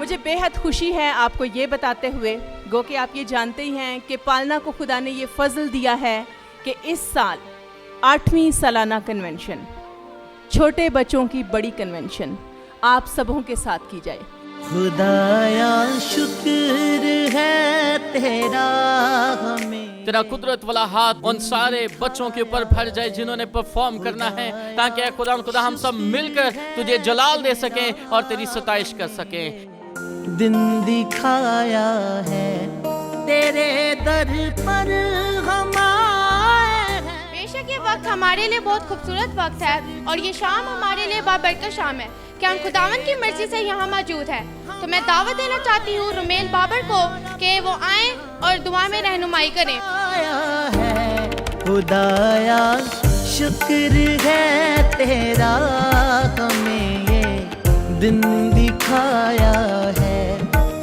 मुझे बेहद खुशी है आपको ये बताते हुए, गो कि आप ये जानते ही हैं कि पालना को खुदा ने ये फजल दिया है कि इस साल 8वीं सालाना कन्वेंशन, छोटे बच्चों की बड़ी कन्वेंशन आप सबों के साथ की जाए। खुदाया शुक्र है तेरा हमें, तेरा कुदरत वाला हाथ उन सारे बच्चों के ऊपर भर जाए जिन्होंने परफॉर्म करना है, ताकि ऐ खुदा हम सब मिलकर तुझे जलाल दे सकें और तेरी सताइश कर सकें। दिन दिखाया है तेरे दर पर हम आए हैं। बेशक ये वक्त हमारे लिए बहुत खूबसूरत वक्त है और ये शाम हमारे लिए बाबरकत शाम है कि हम खुदावन की मर्जी से यहाँ मौजूद है। तो मैं दावत देना चाहती हूँ रुमेल बाबर को कि वो आए और दुआ में रहनुमाई करें। आया है खुदाया शुक्र है तेरा हमें ये दिन दिखाया है,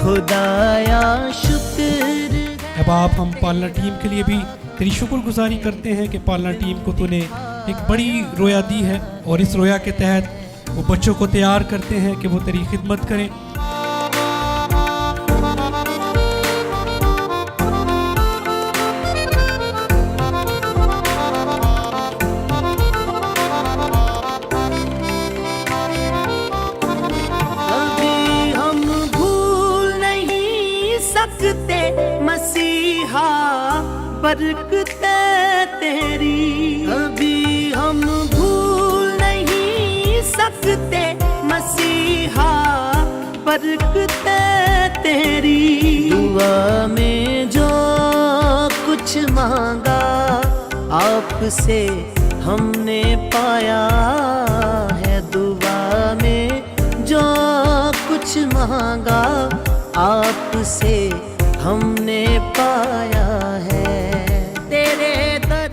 खुदाया शुक्र। अब आप हम पालना टीम के लिए भी तेरी शुक्रगुजारी करते हैं कि पालना टीम को तूने एक बड़ी रोया दी है और इस रोया के तहत वो बच्चों को तैयार करते हैं कि वो तेरी खिदमत करें। अभी हम भूल नहीं सकते मसीहा बरकतें तेरी, अभी हम भूल नहीं सकते मसीहा बरकतें तेरी। दुआ में जो कुछ मांगा आपसे हमने पाया है, दुआ में जो कुछ मांगा आपसे हमने पाया है। तेरे दर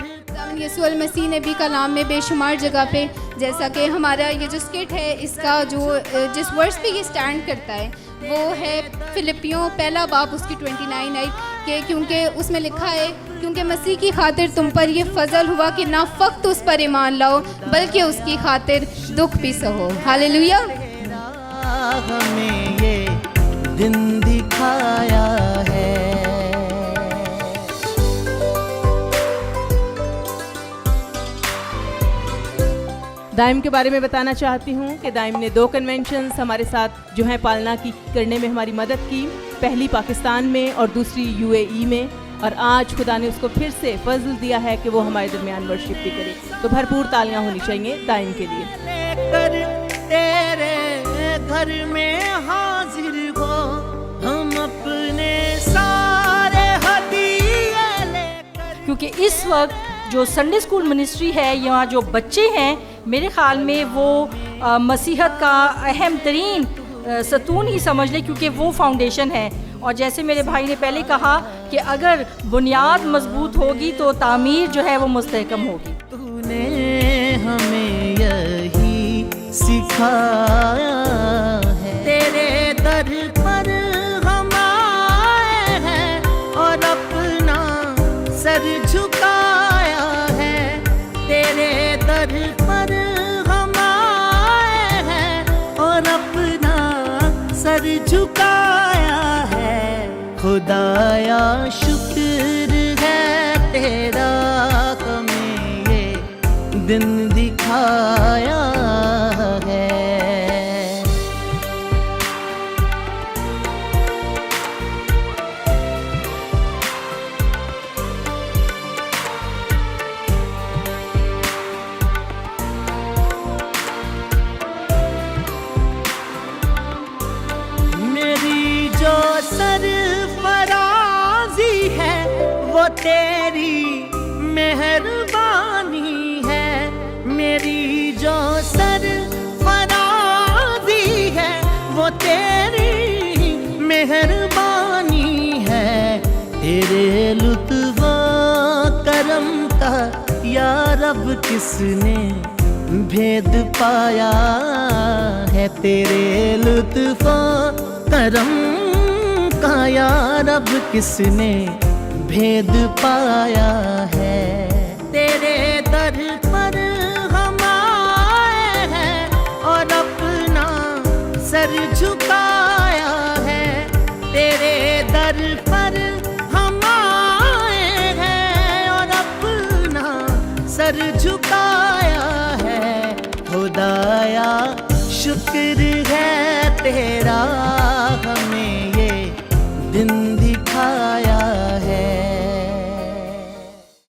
यीशु मसीह ने भी कलाम में बेशुमार जगह पे, जैसा कि हमारा ये जो स्किट है इसका जो जिस वर्स पे ये स्टैंड करता है वो है फिलिपियों पहला बाब उसकी 29 आई कि क्योंकि उसमें लिखा है क्योंकि मसीह की खातिर तुम पर ये फजल हुआ कि ना फ़क्त उस पर ईमान लाओ बल्कि उसकी खातिर दुख भी सहो। हालेलुया। हमें ये दिन दिखाया है। दाइम के बारे में बताना चाहती हूँ कि दाइम ने 2 कन्वेंशंस हमारे साथ जो है पालना की करने में हमारी मदद की, पहली पाकिस्तान में और दूसरी UAE में, और आज खुदा ने उसको फिर से फजल दिया है कि वो हमारे दरमियान वर्शिप भी करे। तो भरपूर तालियां होनी चाहिए दाइम के लिए। लेकर तेरे घर में हाजिर हो हम अपने सारे हदिये लेकर, क्योंकि इस वक्त जो संडे स्कूल मिनिस्ट्री है, यहाँ जो बच्चे हैं, मेरे ख्याल में वो मसीहत का अहम तरीन सतून ही समझ ले, क्योंकि वो फाउंडेशन है। और जैसे मेरे भाई ने पहले कहा कि अगर बुनियाद मजबूत होगी तो तामीर जो है वो मुस्तहकम होगी। तूने हमें यही सिखाया है, तेरे दर पर हम आए हैं और अपना सर झुकाया है, तेरे दर पर हम आए हैं और अपना सर झुकाया है। खुदाया शुक्र है तेरा हमें ये दिन दिखाया है। मेरी जो सरफराजी है वो तेरी मेहरबानी है, मेरी जो सरफराजी है वो तेरी मेहरबानी है। तेरे लुत्फ़ करम का या रब किसने भेद पाया है, तेरे लुत्फ़ करम का या रब किसने भेद पाया है। तेरे दर पर हम आए हैं और अपना सर झुकाया है। सर झुकाया है खुदाया, शुक्र है तेरा